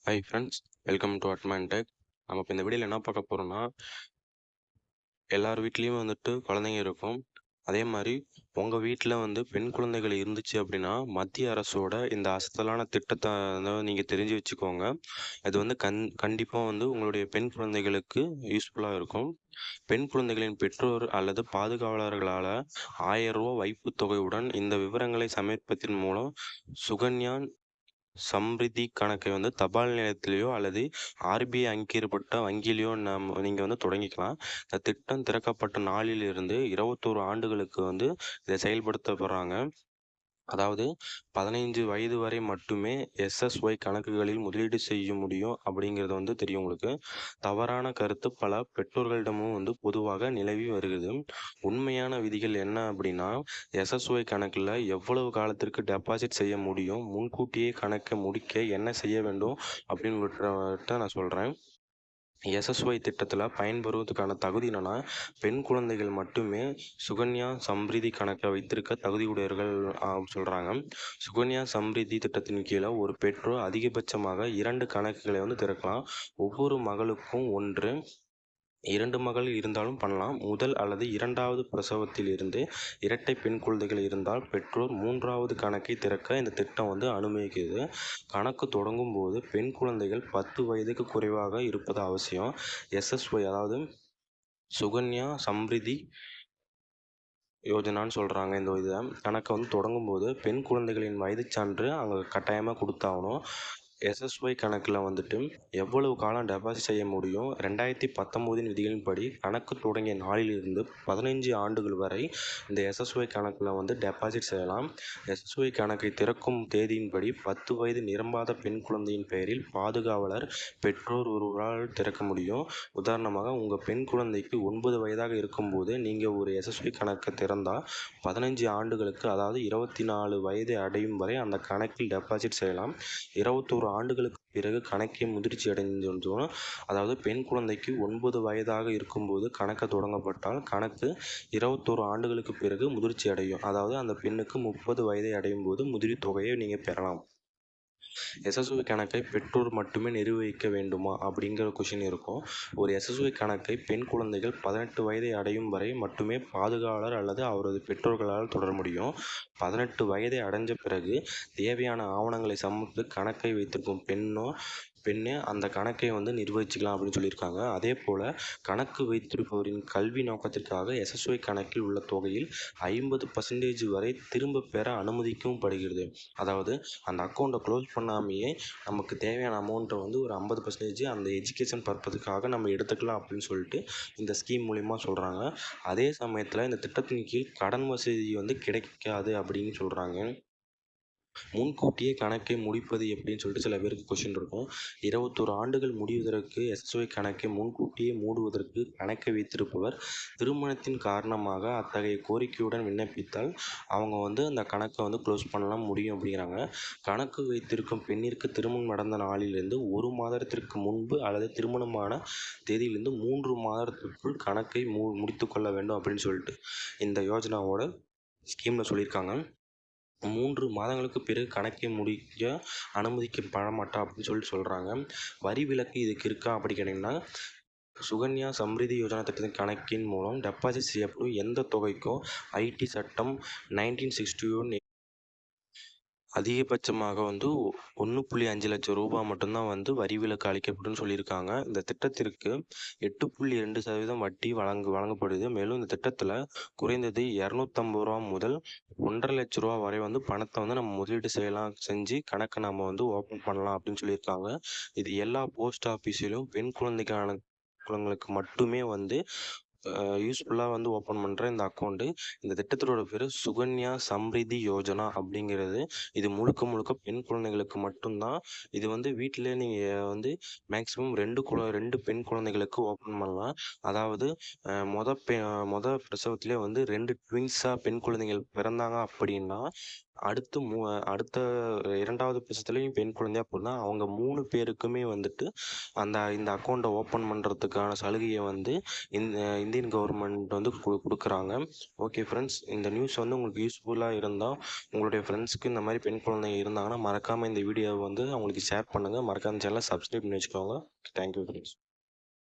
Hi friends, welcome to Atman Tech. நம்ம இப்போ இந்த வீடியோவில் என்ன பார்க்க போகிறோம்னா, எல்லார் வீட்லேயும் வந்துட்டு குழந்தைங்க இருக்கும். அதே மாதிரி உங்கள் வீட்டில் வந்து பெண் குழந்தைகள் இருந்துச்சு அப்படின்னா, மத்திய அரசோட இந்த அசத்தலான திட்டத்தை வந்து நீங்கள் தெரிஞ்சு வச்சுக்கோங்க. இது வந்து கண்டிப்பாக வந்து உங்களுடைய பெண் குழந்தைகளுக்கு யூஸ்ஃபுல்லாக இருக்கும். பெண் குழந்தைகளின் பெற்றோர் அல்லது பாதுகாவலர்களால் ரூ. 1000 வைப்புத் தொகையுடன் இந்த விவரங்களை சமர்ப்பிப்பதன் மூலம் சுகன்யா சம்ரிதி கணக்கை வந்து தபால் நிலையத்திலேயோ அல்லது ஆர்பிஐ அங்கீகரிக்கப்பட்ட வங்கியிலேயோ நீங்கள் வந்து தொடங்கிக்கலாம். இந்த திட்டம் திறக்கப்பட்ட நாளிலிருந்து 21 ஆண்டுகளுக்கு வந்து இதை செயல்படுத்தப்படுறாங்க. அதாவது 15 வயது வரை மட்டுமே எஸ்எஸ்ஒய் கணக்குகளில் முதலீடு செய்ய முடியும் அப்படிங்கிறது வந்து தெரியும் உங்களுக்கு. தவறான கருத்து பல பெற்றோர்களிடமும் வந்து பொதுவாக நிலவி வருகிறது. உண்மையான விதிகள் என்ன அப்படின்னா, எஸ்எஸ்ஒய் கணக்கில் எவ்வளவு காலத்திற்கு டெபாசிட் செய்ய முடியும், முன்கூட்டியே கணக்கை முடிக்க என்ன செய்ய வேண்டும் அப்படின்னு நான் சொல்கிறேன். எஸ்எஸ்ஒய் திட்டத்தில் பயன்பெறுவதற்கான தகுதி என்னன்னா, பெண் குழந்தைகள் மட்டுமே சுகன்யா சம்ரிதி கணக்கை வைத்திருக்க தகுதியுடையவர்கள் சொல்கிறாங்க. சுகன்யா சம்ரிதி திட்டத்தின் கீழே ஒரு பெற்றோர் அதிகபட்சமாக 2 கணக்குகளை வந்து திறக்கலாம். ஒவ்வொரு மகளுக்கும் ஒன்று. 2 மகள் இருந்தாலும் பண்ணலாம். முதல் அல்லது இரண்டாவது பிரசவத்தில் இருந்து இரட்டை பெண் குழந்தைகள் இருந்தால் பெற்றோர் 3வது கணக்கை திறக்க இந்த திட்டம் வந்து அனுமதிக்கிறது. கணக்கு தொடங்கும் போது பெண் குழந்தைகள் 10 வயதுக்கு குறைவாக இருப்பது அவசியம். எஸ்எஸ்ஒய் அதாவது சுகன்யா சம்ரிதி யோஜனான்னு சொல்கிறாங்க. இந்த இதை கணக்கை வந்து தொடங்கும்போது பெண் குழந்தைகளின் வயதுச் சான்று அங்கே கட்டாயமாக கொடுத்தாகணும். எஸ்எஸ்ஒய் கணக்கில் வந்துட்டு எவ்வளவு காலம் டெபாசிட் செய்ய முடியும், 2019 விதிகளின்படி கணக்கு தொடங்கிய நாளிலிருந்து 15 ஆண்டுகள் வரை இந்த எஸ்எஸ்ஒய் கணக்கில் வந்து டெபாசிட் செய்யலாம். எஸ்எஸ்ஒய் கணக்கை திறக்கும் தேதியின்படி 10 வயது நிரம்பாத பெண் குழந்தையின் பெயரில் பாதுகாவலர் பெற்றோர் ஒருவரால் திறக்க முடியும். உதாரணமாக உங்கள் பெண் குழந்தைக்கு 9 வயதாக இருக்கும்போது நீங்கள் ஒரு எஸ்எஸ்ஒய் கணக்கை திறந்தால் 15 ஆண்டுகளுக்கு, அதாவது 24 வயது அடையும் வரை அந்த கணக்கில் டெபாசிட் செய்யலாம். 21 ஆண்டுகளுக்கு பிறகு கணக்கை முதிர்ச்சி அடைந்தும், அதாவது பெண் குழந்தைக்கு 9 வயதாக இருக்கும்போது கணக்கு தொடங்கப்பட்டால் கணக்கு 21 ஆண்டுகளுக்கு பிறகு முதிர்ச்சி அடையும். அதாவது அந்த பெண்ணுக்கு 30 வயதை அடையும் போது முதிர் தொகையை நீங்கள் பெறலாம். எஸ்எஸ்ஒய் கணக்கை பெற்றோர் மட்டுமே நிர்வகிக்க வேண்டுமா அப்படிங்கிற கொஷின் இருக்கும். ஒரு எஸ்எஸ்ஒய் கணக்கை பெண் குழந்தைகள் 18 வயதை அடையும் வரை மட்டுமே பாதுகாவலர் அல்லது அவரது பெற்றோர்களால் தொடர முடியும். 18 வயதை அடைஞ்ச பிறகு தேவையான ஆவணங்களை சமர்ப்பித்து கணக்கை வைத்திருக்கும் பெண்ணே அந்த கணக்கை வந்து நிர்வகிச்சுக்கலாம் அப்படின்னு சொல்லியிருக்காங்க. அதே போல் கணக்கு வைத்திருப்பவரின் கல்வி நோக்கத்திற்காக எஸ்எஸ்ஒய் கணக்கில் உள்ள தொகையில் 50% வரை திரும்ப பெற அனுமதிக்கவும் படுகிறது. அதாவது அந்த அக்கௌண்ட்டை க்ளோஸ் பண்ணாமையே நமக்கு தேவையான அமௌண்ட்டை வந்து ஒரு 50% அந்த எஜுகேஷன் பர்பஸுக்காக நம்ம எடுத்துக்கலாம் அப்படின்னு சொல்லிட்டு இந்த ஸ்கீம் மூலிமா சொல்கிறாங்க. அதே சமயத்தில் இந்த திட்டத்தின் கீழ் கடன் வசதி வந்து கிடைக்காது அப்படின்னு சொல்கிறாங்க. முன்கூட்டியே கணக்கை முடிப்பது எப்படின்னு சொல்லிட்டு சில பேருக்கு கொஷின் இருக்கும். 21 ஆண்டுகள் முடிவதற்கு எஸ்எஸ்ஒய் கணக்கை முன்கூட்டியே மூடுவதற்கு கணக்கை வைத்திருப்பவர் திருமணத்தின் காரணமாக அத்தகைய கோரிக்கையுடன் விண்ணப்பித்தால் அவங்க வந்து அந்த கணக்கை வந்து க்ளோஸ் பண்ணலாம் முடியும் அப்படிங்கிறாங்க. கணக்கு வைத்திருக்கும் பெண்ணிற்கு திருமணம் நடந்த நாளிலிருந்து 1 மாதத்திற்கு முன்பு அல்லது திருமணமான தேதியிலிருந்து 3 மாதத்திற்குள் கணக்கை முடித்து கொள்ள வேண்டும் அப்படின்னு சொல்லிட்டு இந்த யோஜனாவோட ஸ்கீமில் சொல்லியிருக்காங்க. 3 மாதங்களுக்கு பிறகு கணக்கை முடிக்க அனுமதிக்கப்பட மாட்டா அப்படின்னு சொல்லிட்டு சொல்கிறாங்க. வரி விலக்கு இதுக்கு இருக்கா அப்படி கேட்டிங்கன்னா, சுகன்யா சம்ரிதி யோஜனா திட்டத்தின் கணக்கின் மூலம் டெபாசிட் செய்யப்படும் எந்த தொகைக்கும் ஐடி சட்டம் 1961 அதிகபட்சமாக வந்து 1.5 லட்சம் ரூபாய் மட்டும்தான் வந்து வரி விலக்கு அளிக்கப்படும் சொல்லியிருக்காங்க. இந்த திட்டத்திற்கு 8.2% வட்டி வழங்கப்படுது. மேலும் இந்த திட்டத்தில் குறைந்தது ரூ. 250 முதல் ரூ. 1.5 லட்சம் வரை வந்து பணத்தை வந்து நம்ம முதலீடு செஞ்சு கணக்கை நம்ம வந்து ஓப்பன் பண்ணலாம் அப்படின்னு சொல்லியிருக்காங்க. இது எல்லா போஸ்ட் ஆஃபீஸிலும் பெண் குழந்தைகளுக்கு மட்டுமே வந்து யூஸ்ஃபுல்லாக வந்து ஓப்பன் பண்ணுற இந்த அக்கௌண்ட்டு. இந்த திட்டத்தோட பேர் சுகன்யா சம்ரிதி யோஜனா அப்படிங்கிறது. இது முழுக்க பெண் குழந்தைகளுக்கு மட்டும்தான். இது வந்து வீட்டிலே நீங்கள் வந்து மேக்ஸிமம் 2 பெண் குழந்தைகளுக்கு ஓப்பன் பண்ணலாம். அதாவது மொத பிரசவத்திலே வந்து 2 ட்வின்ஸாக பெண் குழந்தைகள் பிறந்தாங்க அப்படின்னா அடுத்த 2வது பட்சத்துலேயும் பெண் குழந்தையாக பிறந்தா அவங்க 3 பேருக்குமே வந்துட்டு இந்த அக்கௌண்ட்டை ஓப்பன் பண்ணுறதுக்கான சலுகையை வந்து இந்தியன் கவர்மெண்ட் வந்து கொடுக்குறாங்க. ஓகே ஃப்ரெண்ட்ஸ், இந்த நியூஸ் வந்து உங்களுக்கு யூஸ்ஃபுல்லாக இருந்தால் உங்களுடைய ஃப்ரெண்ட்ஸ்க்கு இந்த மாதிரி பெண் குழந்தைங்க இருந்தாங்கன்னா மறக்காமல் இந்த வீடியோவை வந்து அவங்களுக்கு ஷேர் பண்ணுங்கள். மறக்காம சேனலை சப்ஸ்கிரைப் பண்ணி வச்சுக்கோங்க. Thank you friends.